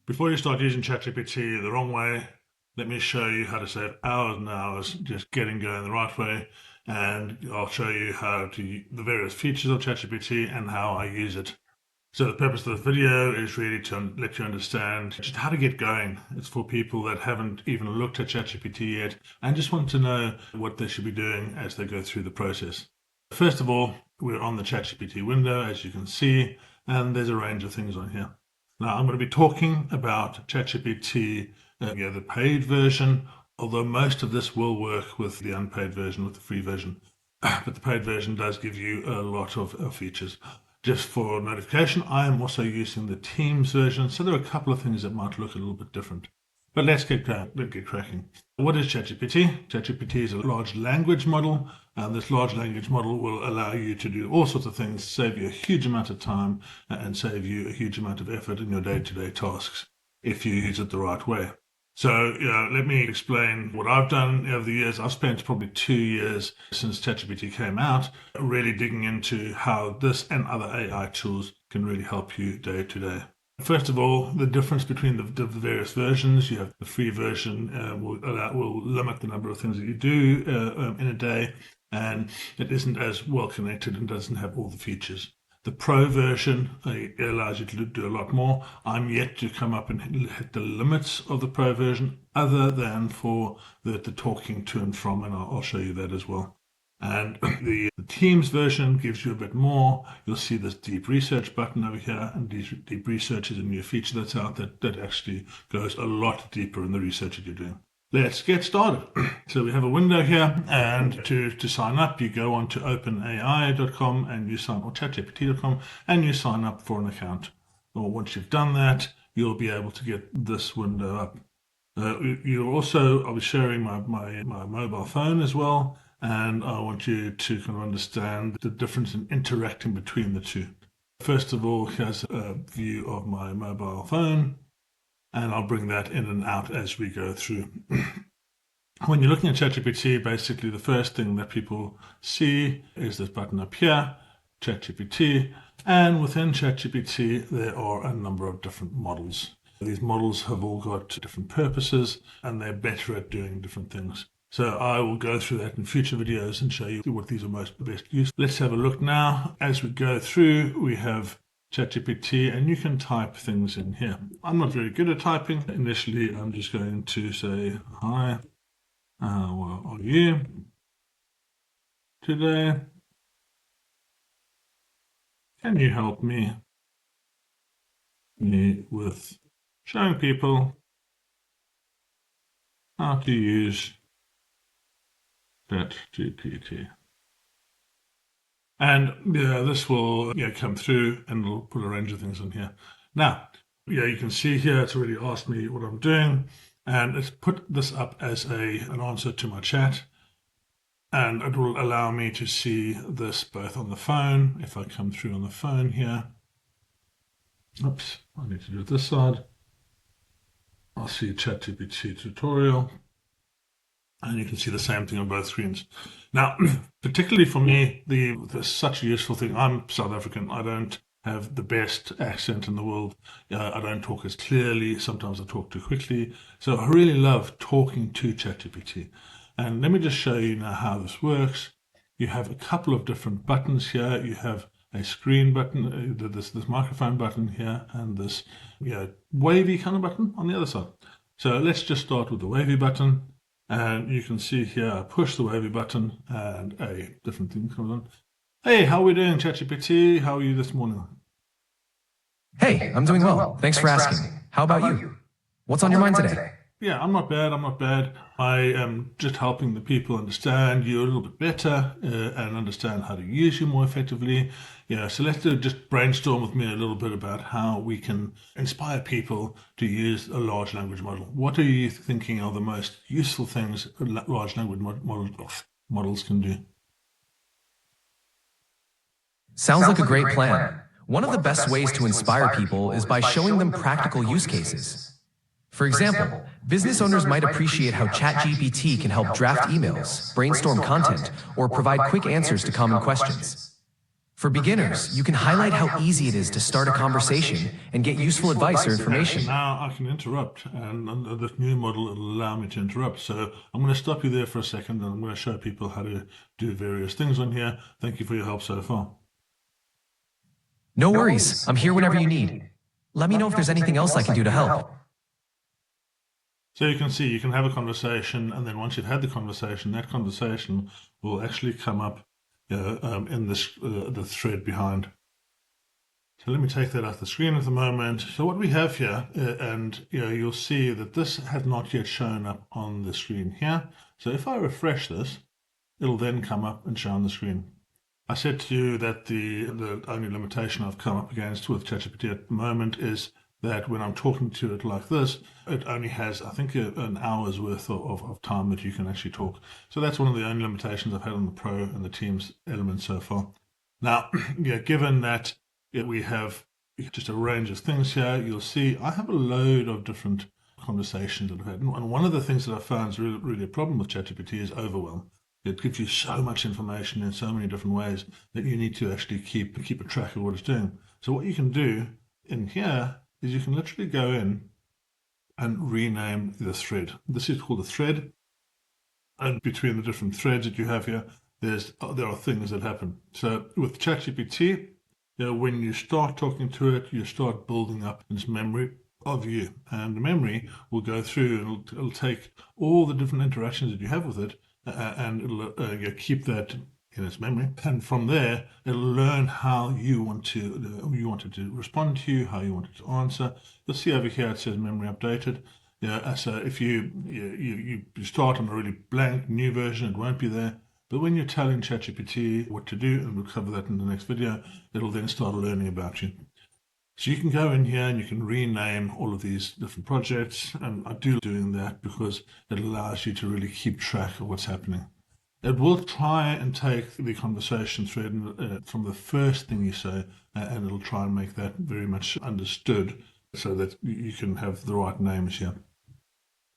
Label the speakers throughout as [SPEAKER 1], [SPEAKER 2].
[SPEAKER 1] Before you start using ChatGPT the wrong way, let me show you how to save hours and hours just getting going the right way. And I'll show you the various features of ChatGPT and how I use it. So the purpose of this video is really to let you understand just how to get going. It's for people that haven't even looked at ChatGPT yet and just want to know what they should be doing as they go through the process. First of all, we're on the ChatGPT window, as you can see, and there's a range of things on here. Now, I'm going to be talking about ChatGPT, the paid version, although most of this will work with the unpaid version, with the free version. But the paid version does give you a lot of features. Just for notification, I am also using the Teams version, so there are a couple of things that might look a little bit different. But let's get cracking. What is ChatGPT? ChatGPT is a large language model, and this large language model will allow you to do all sorts of things, save you a huge amount of time, and save you a huge amount of effort in your day-to-day tasks if you use it the right way. So, let me explain what I've done over the years. I've spent probably 2 years since ChatGPT came out, really digging into how this and other AI tools can really help you day to day. First of all, the difference between the various versions. You have the free version will limit the number of things that you do in a day, and it isn't as well connected and doesn't have all the features. The Pro version allows you to do a lot more. I'm yet to come up and hit the limits of the Pro version, other than for the talking to and from, and I'll show you that as well. And the Teams version gives you a bit more. You'll see this deep research button over here, and deep research is a new feature that's out that actually goes a lot deeper in the research that you're doing. Let's get started. So we have a window here, and to sign up, you go on to openai.com and you sign, or chatgpt.com, and you sign up for an account. Or once you've done that, you'll be able to get this window up. I'll be sharing my mobile phone as well, and I want you to kind of understand the difference in interacting between the two. First of all, here's a view of my mobile phone, and I'll bring that in and out as we go through. When you're looking at ChatGPT, basically the first thing that people see is this button up here, ChatGPT, and within ChatGPT there are a number of different models. These models have all got different purposes, and they're better at doing different things. So I will go through that in future videos and show you what these are best used. Let's have a look now. As we go through, we have ChatGPT, and you can type things in here. I'm not very good at typing. Initially, I'm just going to say, hi, how are you today? Can you help me with showing people how to use ChatGPT? And this will come through, and it'll put a range of things in here. Now, you can see here it's already asked me what I'm doing, and it's put this up as an answer to my chat, and it will allow me to see this both on the phone. If I come through on the phone here, oops, I need to do it this side. I'll see ChatGPT tutorial. And you can see the same thing on both screens. Now, particularly for me, there's such a useful thing. I'm South African. I don't have the best accent in the world. I don't talk as clearly. Sometimes I talk too quickly. So I really love talking to ChatGPT. And let me just show you now how this works. You have a couple of different buttons here. You have a screen button, this microphone button here, and this wavy kind of button on the other side. So let's just start with the wavy button. And you can see here, I push the wavy button and a different thing comes on. Hey, how are we doing, ChatGPT? How are you this morning?
[SPEAKER 2] Hey, I'm doing well. Thanks for asking. How about you? What's on your mind today?
[SPEAKER 1] Yeah, I'm not bad. I am just helping the people understand you a little bit better and understand how to use you more effectively. So let's just brainstorm with me a little bit about how we can inspire people to use a large language model. What are you thinking are the most useful things large language models can do?
[SPEAKER 2] Sounds like a great plan. One of the best ways to inspire people is by showing them practical use cases. For example, business owners might appreciate how ChatGPT can help draft emails, brainstorm content, or provide quick answers to common questions. For beginners, you can highlight how easy it is to start a conversation and get useful advice or information.
[SPEAKER 1] Now I can interrupt, and this new model will allow me to interrupt. So I'm going to stop you there for a second, and I'm going to show people how to do various things on here. Thank you for your help so far.
[SPEAKER 2] No worries, I'm here whenever you need. Let me know if there's anything else I can do to help.
[SPEAKER 1] So you can see you can have a conversation, and then once you've had the conversation, that conversation will actually come up in this the thread behind. So let me take that off the screen at the moment. So what we have here, and you'll see that this has not yet shown up on the screen here. So if I refresh this, it'll then come up and show on the screen. I said to you that the only limitation I've come up against with ChatGPT at the moment is that when I'm talking to it like this, it only has, I think, an hour's worth of time that you can actually talk. So that's one of the only limitations I've had on the Pro and the Teams elements so far. Now, given that we have just a range of things here, you'll see I have a load of different conversations that I've had. And one of the things that I found is really a problem with ChatGPT is overwhelm. It gives you so much information in so many different ways that you need to actually keep a track of what it's doing. So what you can do in here is you can literally go in and rename the thread. This is called a thread, and between the different threads that you have here, there are things that happen. So with ChatGPT, when you start talking to it, you start building up this memory of you, and the memory will go through and it'll take all the different interactions that you have with it, and it'll keep that in its memory, and from there it'll learn how you wanted to respond to you, how you wanted to answer. You'll see over here it says memory updated. So if you start on a really blank new version, it won't be there. But when you're telling ChatGPT what to do, and we'll cover that in the next video, it'll then start learning about you. So you can go in here and you can rename all of these different projects, and I do doing that because it allows you to really keep track of what's happening. It will try and take the conversation thread from the first thing you say, and it'll try and make that very much understood so that you can have the right names here.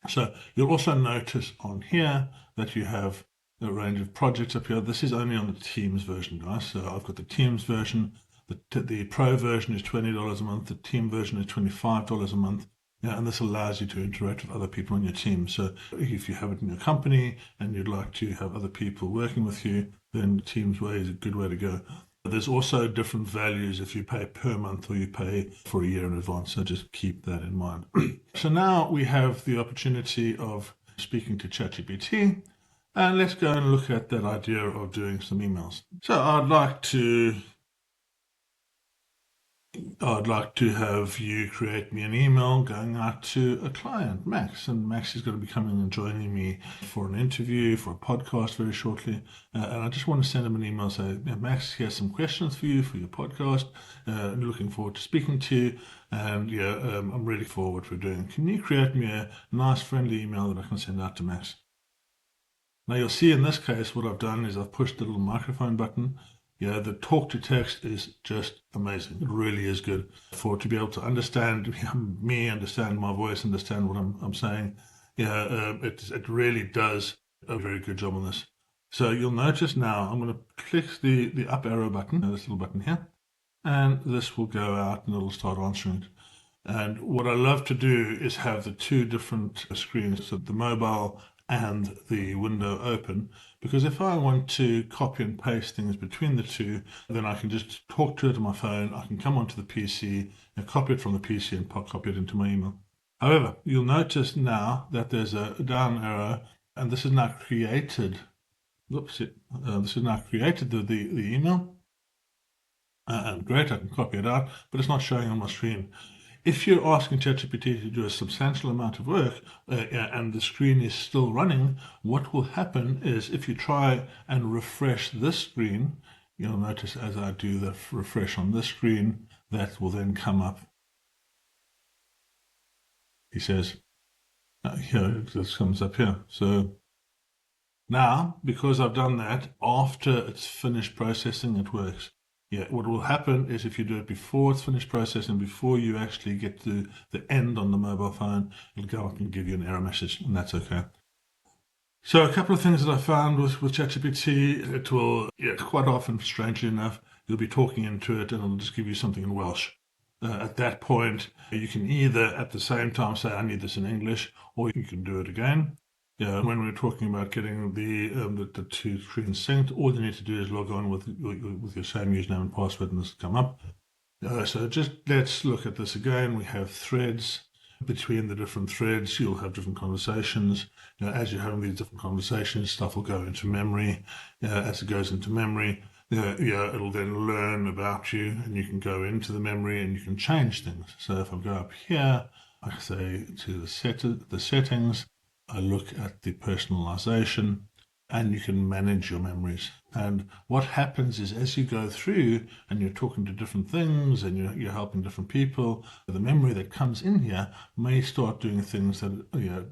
[SPEAKER 1] So you'll also notice on here that you have a range of projects up here. This is only on the Teams version, guys. So I've got the Teams version. The Pro version is $20 a month. The Team version is $25 a month. And this allows you to interact with other people on your team. So if you have it in your company and you'd like to have other people working with you, then Teams way is a good way to go. There's also different values if you pay per month or you pay for a year in advance. So just keep that in mind. So now we have the opportunity of speaking to ChatGPT. And let's go and look at that idea of doing some emails. So I'd like to have you create me an email going out to a client, Max. And Max is going to be coming and joining me for an interview, for a podcast very shortly. And I just want to send him an email saying, Max, here's some questions for you for your podcast. Looking forward to speaking to you. And I'm really forward what we're doing. Can you create me a nice, friendly email that I can send out to Max? Now you'll see in this case what I've done is I've pushed the little microphone button. The talk to text is just amazing. It really is good for to be able to understand me, understand my voice, understand what I'm saying. It really does a very good job on this. So you'll notice now I'm going to click the up arrow button, this little button here, and this will go out and it'll start answering it. And what I love to do is have the two different screens, so the mobile and the window open, because if I want to copy and paste things between the two, then I can just talk to it on my phone. I can come onto the PC and copy it from the PC and copy it into my email. However, you'll notice now that there's a down arrow, and this is now created. This is now created the email. And great, I can copy it out, but it's not showing on my screen. If you're asking ChatGPT to do a substantial amount of work and the screen is still running, what will happen is if you try and refresh this screen, you'll notice as I do the refresh on this screen, that will then come up. He says, here, this comes up here. So now, because I've done that, after it's finished processing, it works. What will happen is if you do it before it's finished processing, before you actually get to the end on the mobile phone, it'll go up and give you an error message, and that's okay. So a couple of things that I found with ChatGPT, it will, quite often, strangely enough, you'll be talking into it and it'll just give you something in Welsh. At that point, you can either at the same time say, I need this in English, or you can do it again. When we're talking about getting the two screens synced, all you need to do is log on with your same username and password, and this will come up. So just let's look at this again. We have threads. Between the different threads, you'll have different conversations. As you're having these different conversations, stuff will go into memory. As it goes into memory, it'll then learn about you, and you can go into the memory and you can change things. So if I go up here, I say to the settings, I look at the personalization, and you can manage your memories. And what happens is as you go through and you're talking to different things and you're helping different people, the memory that comes in here may start doing things that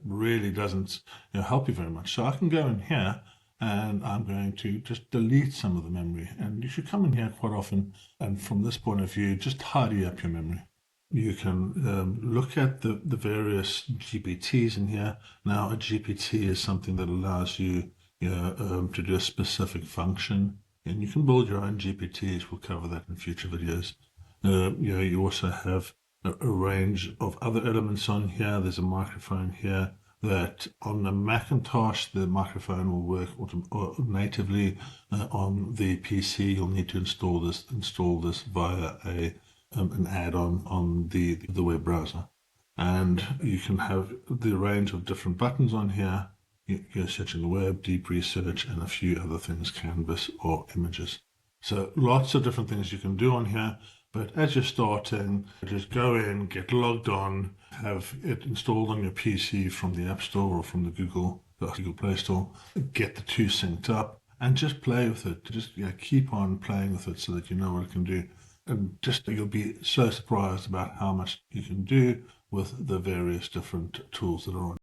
[SPEAKER 1] really doesn't help you very much. So I can go in here and I'm going to just delete some of the memory. And you should come in here quite often, and from this point of view, just tidy up your memory. You can look at the various GPTs in here. Now, a GPT is something that allows you to do a specific function, and you can build your own GPTs. We'll cover that in future videos. You also have a range of other elements on here. There's a microphone here that on the Macintosh, the microphone will work natively. On the PC, you'll need to install this via an add-on on the web browser. And you can have the range of different buttons on here. You're searching the web, deep research, and a few other things, canvas or images. So lots of different things you can do on here. But as you're starting, just go in, get logged on, have it installed on your PC from the App Store or from the Google Play Store, get the two synced up, and just play with it. Just keep on playing with it so that you know what it can do. And just you'll be so surprised about how much you can do with the various different tools that are on.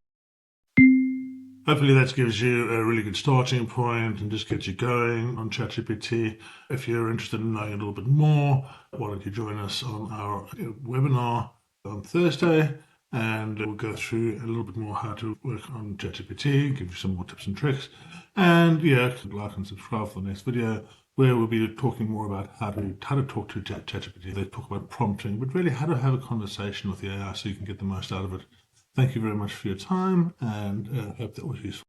[SPEAKER 1] Hopefully that gives you a really good starting point and just gets you going on ChatGPT. If you're interested in knowing a little bit more, why don't you join us on our webinar on Thursday, and we'll go through a little bit more how to work on ChatGPT, give you some more tips and tricks. And like and subscribe for the next video, where we'll be talking more about how to talk to ChatGPT. They talk about prompting, but really how to have a conversation with the AI so you can get the most out of it. Thank you very much for your time, and hope that was useful.